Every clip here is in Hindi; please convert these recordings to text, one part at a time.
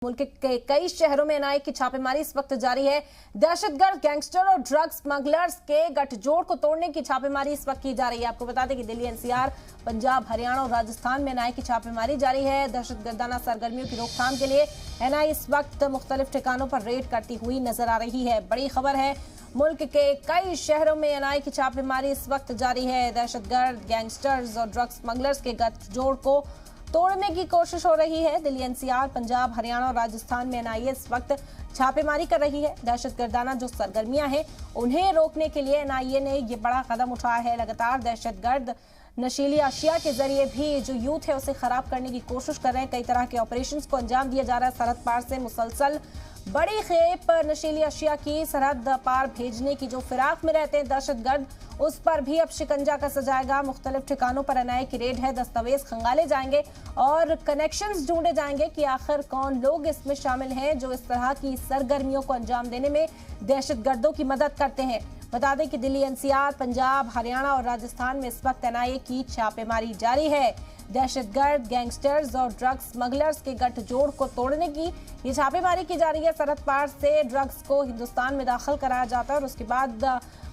मुल्क के कई शहरों में एनआईए की छापेमारी इस वक्त जारी है। दहशतगर्द, गैंगस्टर और ड्रग्स स्मगलर्स के गठजोड़ को तोड़ने की छापेमारी इस वक्त की जा रही है। आपको बता दें कि दिल्ली, एनसीआर, पंजाब, हरियाणा और राजस्थान में एनआईए की छापेमारी जारी है। दहशतगर्दाना सरगर्मियों की रोकथाम के लिए एनआईए इस वक्त मुख्तलिफ ठिकानों पर रेड करती हुई नजर आ रही है। बड़ी खबर है, मुल्क के कई शहरों में एनआईए की छापेमारी इस वक्त जारी है। दहशतगर्द, गैंगस्टर्स और ड्रग्स स्मगलर्स के गठजोड़ को तोड़ने की कोशिश हो रही है। दिल्ली, एनसीआर, पंजाब, हरियाणा और राजस्थान में एनआईए इस वक्त छापेमारी कर रही है। दहशतगर्दाना जो सरगर्मियां हैं उन्हें रोकने के लिए एनआईए ने ये बड़ा कदम उठाया है। लगातार दहशतगर्द नशीली अशिया के जरिए भी जो यूथ है उसे खराब करने की कोशिश कर रहे हैं। कई तरह के ऑपरेशंस को अंजाम दिया जा रहा है। सरहद पार से मुसलसल बड़ी खेप नशीली अशिया की सरहद पार भेजने की जो फिराक में रहते हैं दहशतगर्द, उस पर भी अब शिकंजा कसा जाएगा। मुख्तलिफ ठिकानों पर एनआईए की रेड है। दस्तावेज खंगाले जाएंगे और कनेक्शंस ढूंढे जाएंगे कि आखिर कौन लोग इसमें शामिल हैं जो इस तरह की सरगर्मियों को अंजाम देने में दहशतगर्दों की मदद करते हैं। बता दें कि दिल्ली, एनसीआर, पंजाब, हरियाणा और राजस्थान में इस वक्त एनआईए की छापेमारी जारी है। दहशतगर्द, गैंगस्टर्स और ड्रग्स स्मगलर्स के गठजोड़ को तोड़ने की ये छापेमारी की जा रही है। सरहद पार से ड्रग्स को हिंदुस्तान में दाखिल कराया जाता है और उसके बाद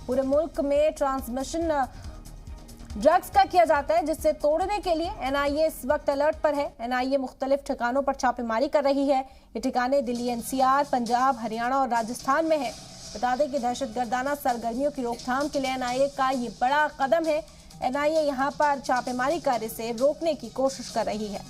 पूरे मुल्क में ट्रांसमिशन ड्रग्स का किया जाता है, जिससे तोड़ने के लिए एनआईए इस वक्त अलर्ट पर है। एनआईए मुख्तलिफ ठिकानों पर छापेमारी कर रही है। ये ठिकाने दिल्ली, एनसीआर, पंजाब, हरियाणा और राजस्थान में है। बता दें कि दहशतगर्दाना सरगर्मियों की रोकथाम के लिए एनआईए का ये बड़ा कदम है। एनआईए यहां पर छापेमारी कर इसे रोकने की कोशिश कर रही है।